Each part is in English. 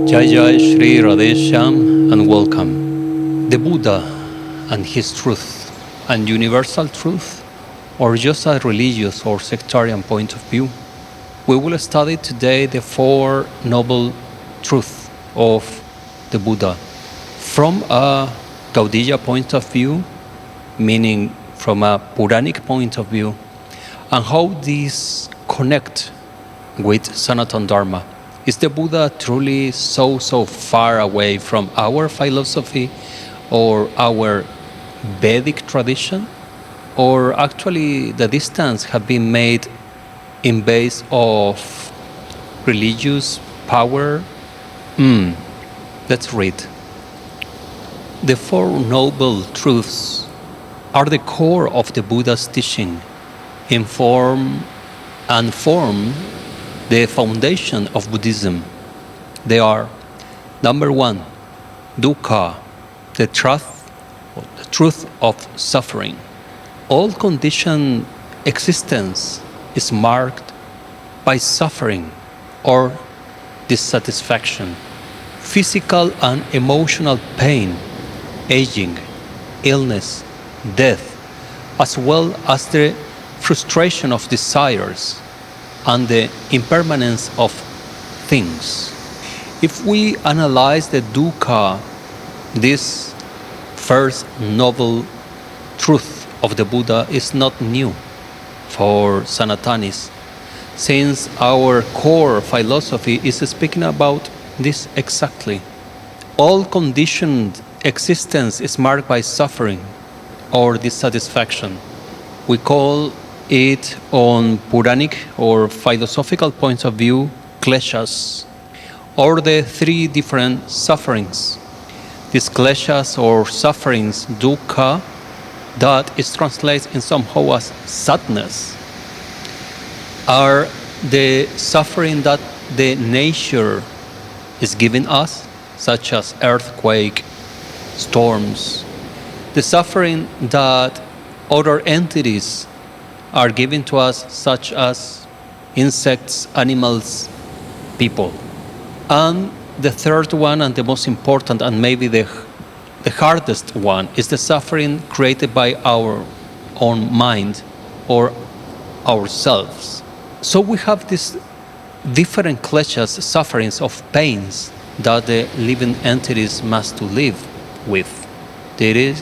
Jay Sri Radheshyam and welcome. The Buddha and his truth and universal truth, or just a religious or sectarian point of view. We will study today the Four Noble Truths of the Buddha from a Gaudiya point of view, meaning from a Puranic point of view, and how these connect with Sanatana Dharma. Is the Buddha truly so far away from our philosophy or our Vedic tradition? Or actually the distance have been made in base of religious power? Let's read. The Four Noble Truths are the core of the Buddha's teaching, form the foundation of Buddhism. They are: number one, dukkha, the truth of suffering. All conditioned existence is marked by suffering or dissatisfaction, physical and emotional pain, aging, illness, death, as well as the frustration of desires and the impermanence of things. If we analyze the dukkha, this first noble truth of the Buddha is not new for Sanatanis, since our core philosophy is speaking about this exactly. All conditioned existence is marked by suffering or dissatisfaction. We call it, on Puranic or philosophical points of view, kleshas, or the three different sufferings. These kleshas or sufferings, dukkha, that is translated in somehow as sadness, are the suffering that the nature is giving us, such as earthquake, storms, the suffering that other entities are given to us, such as insects, animals, people. And the third one, and the most important, and maybe the hardest one, is the suffering created by our own mind or ourselves. So we have these different kleshas, sufferings of pains that the living entities must live with. There is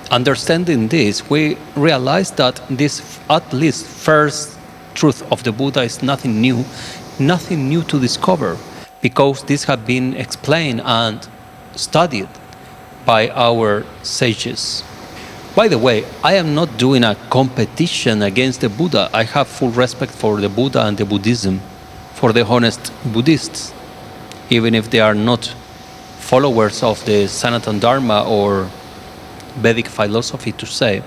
understanding this, we realize that this, at least first truth of the Buddha, is nothing new to discover, because this has been explained and studied by our sages. By the way, I am not doing a competition against the Buddha. I have full respect for the Buddha and the Buddhism, for the honest Buddhists, even if they are not followers of the Sanatana Dharma or Vedic philosophy to say.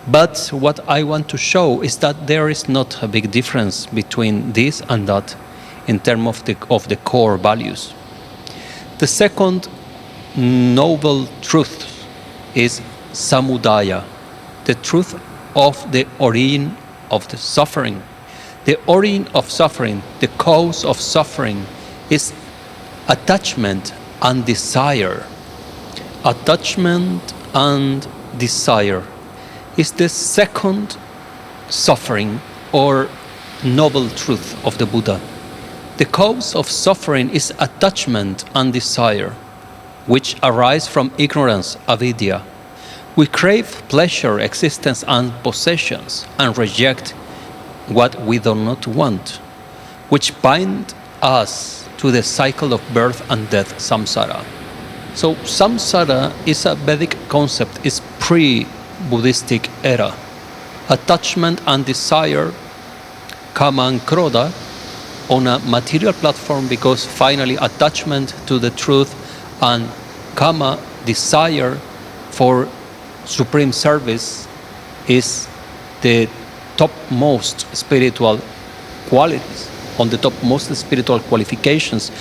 But what I want to show is that there is not a big difference between this and that in terms of the core values. The second noble truth is samudaya, the truth of the origin of the suffering. The origin of suffering, the cause of suffering, is attachment and desire. Attachment and desire is the second suffering or noble truth of the Buddha. The cause of suffering is attachment and desire, which arise from ignorance, avidya. We crave pleasure, existence, and possessions, and reject what we do not want, which bind us to the cycle of birth and death, samsara. So samsara is a Vedic concept, is pre-Buddhistic era. Attachment and desire, kama and krodha, on a material platform, because finally attachment to the truth and kama, desire for supreme service, is the topmost spiritual qualities, on the topmost spiritual qualifications.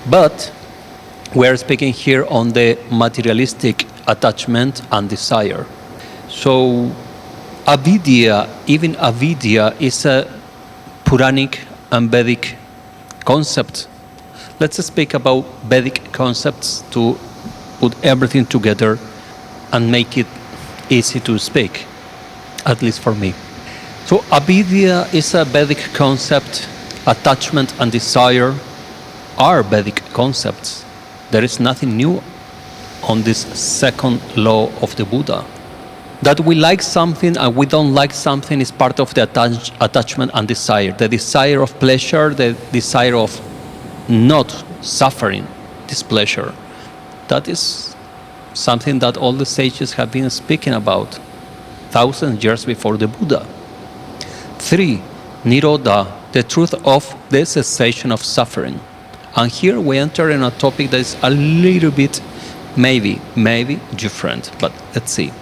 But we're speaking here on the materialistic attachment and desire. So avidya, even avidya, is a Puranic and Vedic concept, Let's speak about Vedic concepts to put everything together and make it easy to speak, at least for me. So avidya is a Vedic concept. Attachment and desire are Vedic concepts. There is nothing new on this second law of the Buddha. That we like something and we don't like something is part of the attachment and desire. The desire of pleasure, the desire of not suffering displeasure. That is something that all the sages have been speaking about thousands of years before the Buddha. 3. Nirodha, the truth of the cessation of suffering. And here we enter in a topic that is a little bit maybe different, but let's see.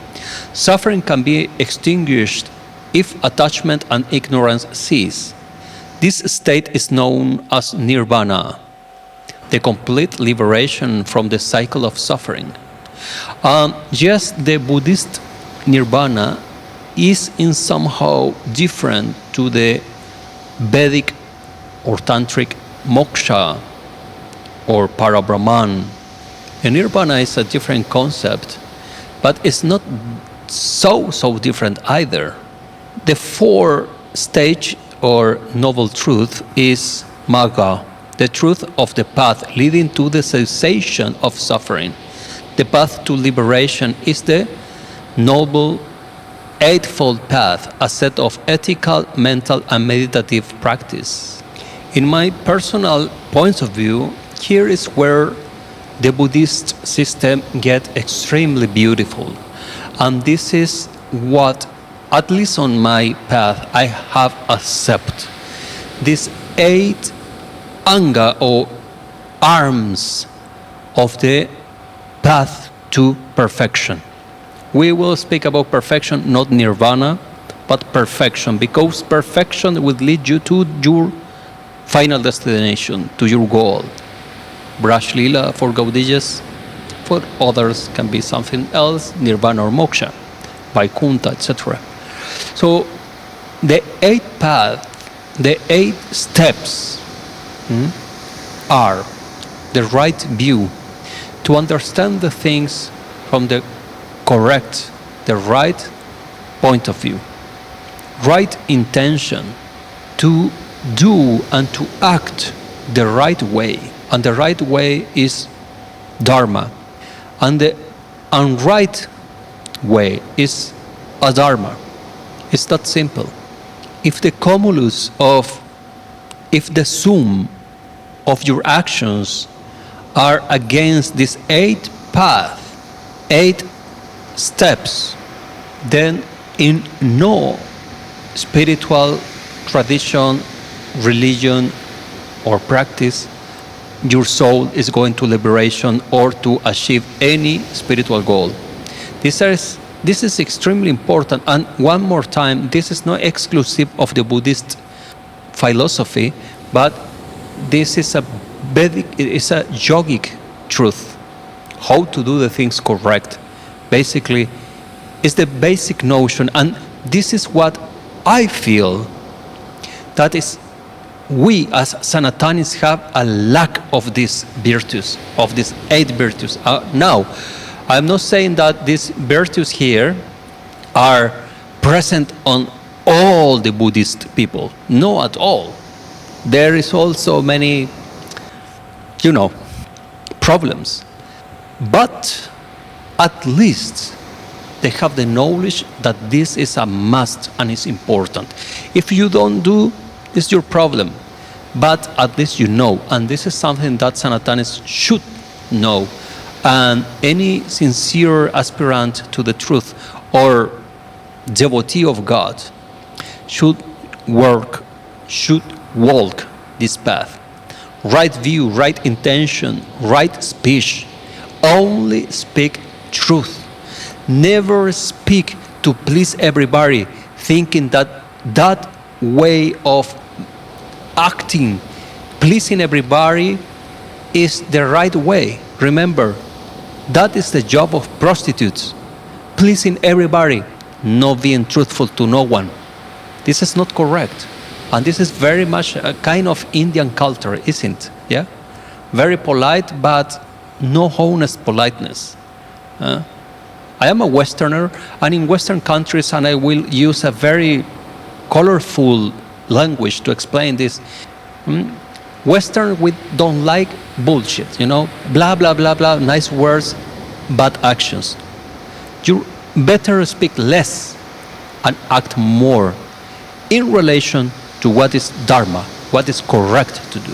Suffering can be extinguished if attachment and ignorance cease. This state is known as nirvana, the complete liberation from the cycle of suffering. Yes, the Buddhist nirvana is in somehow different to the Vedic or Tantric moksha or parabrahman. And nirvana is a different concept, but it's not so different either. The fourth stage or noble truth is magga, the truth of the path leading to the cessation of suffering. The path to liberation is the noble eightfold path, a set of ethical, mental, and meditative practice. In my personal point of view, here is where the Buddhist system gets extremely beautiful. And this is what, at least on my path, I have accepted. These 8 anga or arms of the path to perfection. We will speak about perfection, not nirvana, but perfection, because perfection will lead you to your final destination, to your goal. Braj Lila for Gaudiyas, for others can be something else, nirvana or moksha, Vaikuntha, etc. So the 8 paths, the 8 steps are the right view to understand the things from the correct, the right point of view, right intention to do and to act the right way. And the right way is dharma. And the unright way is adharma. It's that simple. If the cumulus of, if the sum of your actions are against this 8 path, 8 steps, then in no spiritual tradition, religion, or practice, your soul is going to liberation or to achieve any spiritual goal. This is extremely important. And one more time, this is not exclusive of the Buddhist philosophy, but this is a Vedic, it's a yogic truth. How to do the things correct. Basically, it's the basic notion. And this is what I feel that is we as Sanatanis have a lack of these virtues, of these 8 virtues. Now, I'm not saying that these virtues here are present on all the Buddhist people. No, at all. There is also many, problems. But at least they have the knowledge that this is a must and is important. If you don't do, it's your problem. But at least you know, and this is something that Sanatanis should know. And any sincere aspirant to the truth or devotee of God should walk this path. Right view, right intention, right speech. Only speak truth. Never speak to please everybody, thinking that that way of acting, pleasing everybody, is the right way. Remember, that is the job of prostitutes. Pleasing everybody, not being truthful to no one. This is not correct. And this is very much a kind of Indian culture, isn't it? Yeah? very polite, but no honest politeness. I am a Westerner, and in Western countries, and I will use a very colorful language to explain this. Western, we don't like bullshit, blah, blah, blah, blah, nice words, bad actions. You better speak less and act more in relation to what is dharma, what is correct to do.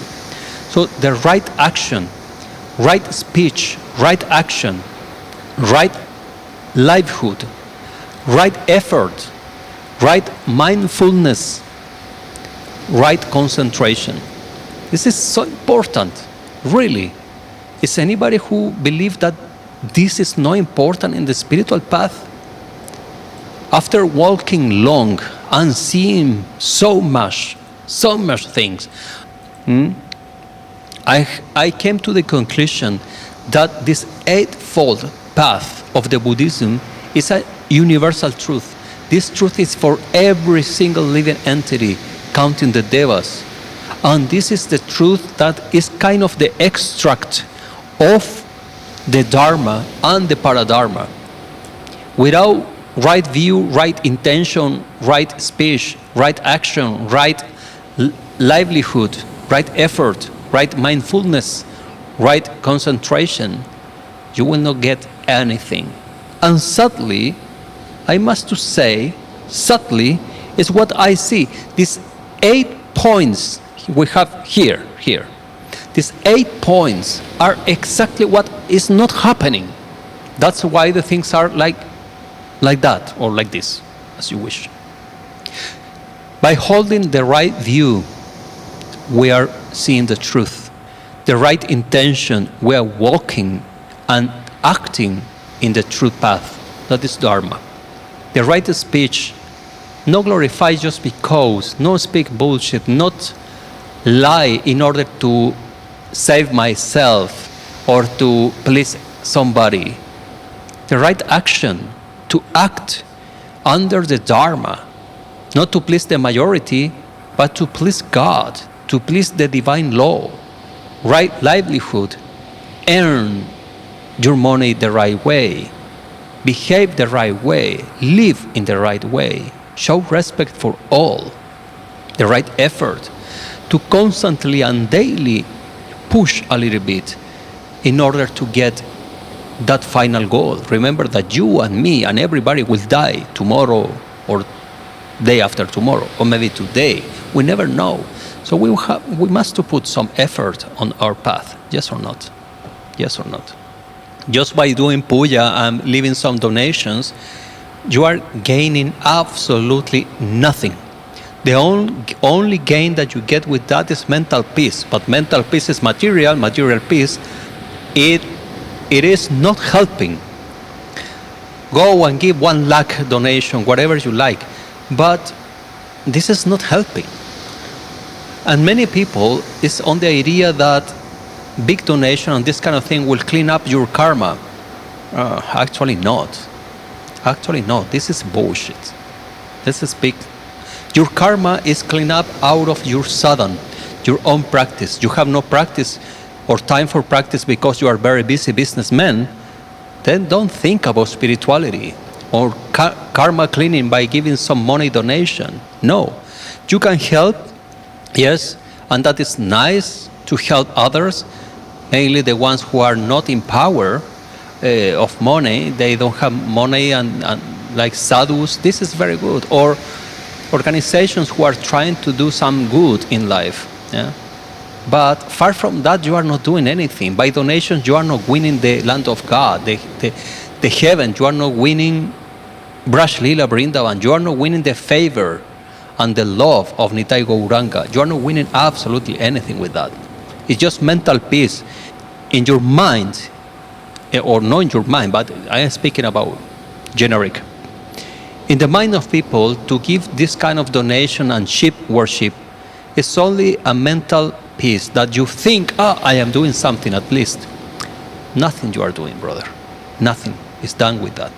So the right action, right speech, right action, right livelihood, right effort, right mindfulness, right concentration. This is so important, really. Is anybody who believes that this is not important in the spiritual path? After walking long and seeing so much things, I came to the conclusion that this eightfold path of the Buddhism is a universal truth. This truth is for every single living entity, counting the devas. And this is the truth that is kind of the extract of the Dharma and the Paradharma. Without right view, right intention, right speech, right action, right livelihood, right effort, right mindfulness, right concentration, you will not get anything. And sadly, I must to say, sadly, is what I see. These 8 points we have here. These 8 points are exactly what is not happening. That's why the things are like that, or like this, as you wish. By holding the right view, we are seeing the truth. The right intention, we are walking and acting in the true path. That is Dharma. The right speech, not glorify just because, not speak bullshit, not lie in order to save myself or to please somebody. The right action, to act under the Dharma, not to please the majority, but to please God, to please the divine law. Right livelihood, earn your money the right way, behave the right way, live in the right way, show respect for all. The right effort, to constantly and daily push a little bit in order to get that final goal. Remember that you and me and everybody will die tomorrow or day after tomorrow, or maybe today. We never know. So we must to put some effort on our path. Yes or not? Yes or not? Just by doing puja and leaving some donations, you are gaining absolutely nothing. The only gain that you get with that is mental peace. But mental peace is material peace. It is not helping. Go and give 1 lakh donation, whatever you like. But this is not helping. And many people is on the idea that big donation and this kind of thing will clean up your karma. Actually not. Actually not. This is bullshit. This is big. Your karma is cleaned up out of your sadhana, your own practice. You have no practice or time for practice because you are very busy businessman. Then don't think about spirituality or karma cleaning by giving some money donation. No. You can help, yes, and that is nice to help others, mainly the ones who are not in power of money. They don't have money and like sadhus. This is very good. Or organizations who are trying to do some good in life. Yeah? But far from that, you are not doing anything. By donations, you are not winning the land of God, the heaven. You are not winning Braj Lila Vrindavan. You are not winning the favor and the love of Nitai Gauranga. You are not winning absolutely anything with that. It's just mental peace in your mind, or not in your mind, but I am speaking about generic. In the mind of people, to give this kind of donation and sheep worship is only a mental peace that you think, I am doing something at least. Nothing you are doing, brother. Nothing is done with that.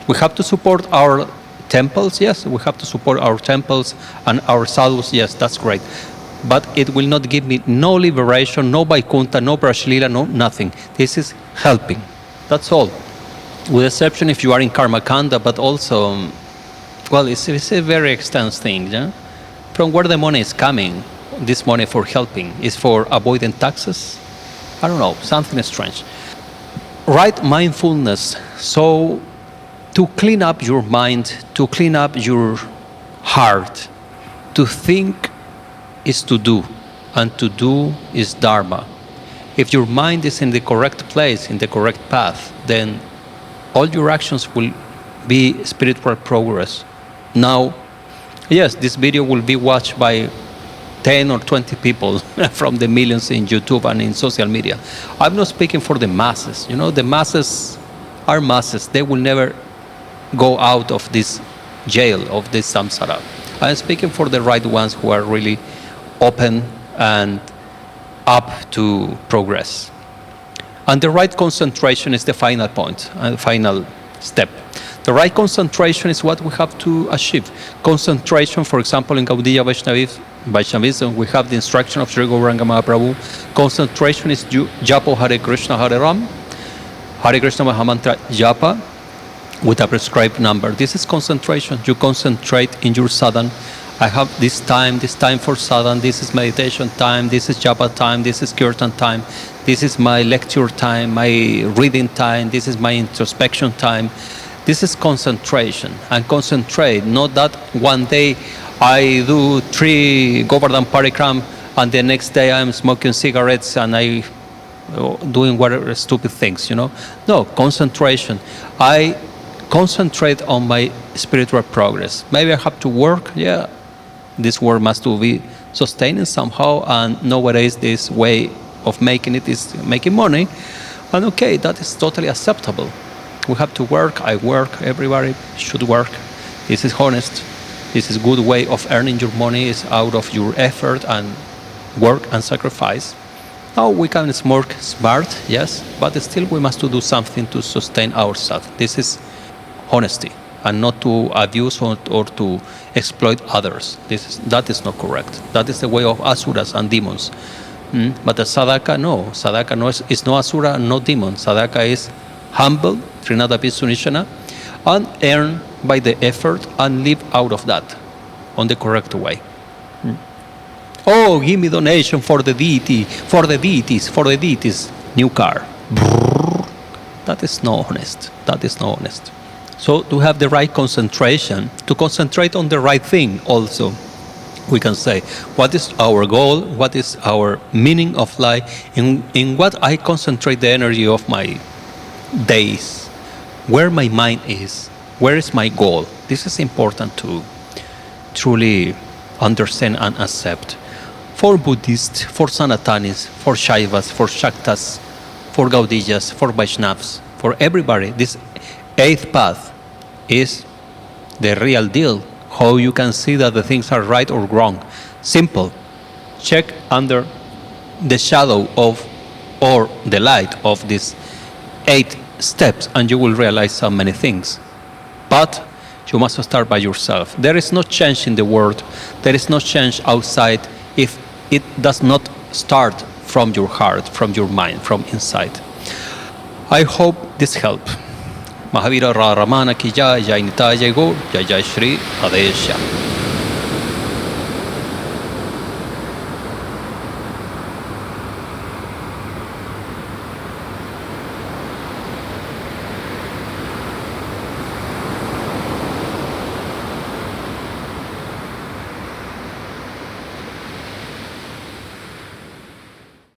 We have to support our temples, yes, we have to support our temples and our sadhus, yes, that's great. but it will not give me no liberation, no Vaikuntha, no Brajlila, no nothing. This is helping. That's all. With exception if you are in Karma Kanda, but also, well, it's a very extensive thing. Yeah? From where the money is coming, this money for helping, is for avoiding taxes? I don't know, something strange. Right mindfulness. So to clean up your mind, to clean up your heart, to think is to do, and to do is Dharma. If your mind is in the correct place, in the correct path, then all your actions will be spiritual progress. Now, yes, this video will be watched by 10 or 20 people from the millions in YouTube and in social media. I'm not speaking for the masses. You know, the masses are masses. They will never go out of this jail, of this samsara. I'm speaking for the right ones who are really open and up to progress. And the right concentration is the final point, the final step. The right concentration is what we have to achieve. Concentration, for example, in Gaudiya Vaishnavism, we have the instruction of Sri Gauranga Mahaprabhu. Concentration is Japo Hare Krishna Hare Ram, Hare Krishna Mahamantra Japa with a prescribed number. This is concentration. You concentrate in your sadhana. I have this time for sadhana, this is meditation time, this is japa time, this is kirtan time, this is my lecture time, my reading time, this is my introspection time. This is concentration. And concentrate, not that one day I do 3 Govardhan Parikram and the next day I'm smoking cigarettes and I doing whatever stupid things, you know. No, concentration. I concentrate on my spiritual progress. Maybe I have to work, yeah. This work must be sustained somehow, and nowadays this way of making it is making money. And okay, that is totally acceptable. We have to work, I work, everybody should work. This is honest. This is a good way of earning your money, is out of your effort and work and sacrifice. Now we can smoke smart, yes, but still we must do something to sustain ourselves. This is honesty, and not to abuse or to exploit others. That is not correct. That is the way of asuras and demons. But the sadhaka, no. Sadhaka is no asura, no demon. Sadhaka is humble, trinadapi sunishana, and earn by the effort and live out of that on the correct way. Oh, give me donation for the deity, for the deities, for the deities. New car. That is not honest. That is not honest. So to have the right concentration, to concentrate on the right thing also, we can say, what is our goal, what is our meaning of life, in what I concentrate the energy of my days, where my mind is, where is my goal. This is important to truly understand and accept. For Buddhists, for Sanatanis, for Shaivas, for Shaktas, for Gaudiyas, for Vaishnavas, for everybody, this 8th path is the real deal. How you can see that the things are right or wrong. Simple. Check under the shadow of or the light of these 8 steps and you will realize so many things. But you must start by yourself. There is no change in the world. There is no change outside if it does not start from your heart, from your mind, from inside. I hope this helped. Mahavira Ramana ki jai, Jai Nitya Jai Gaur, Jai Jai Sri Radheshyam.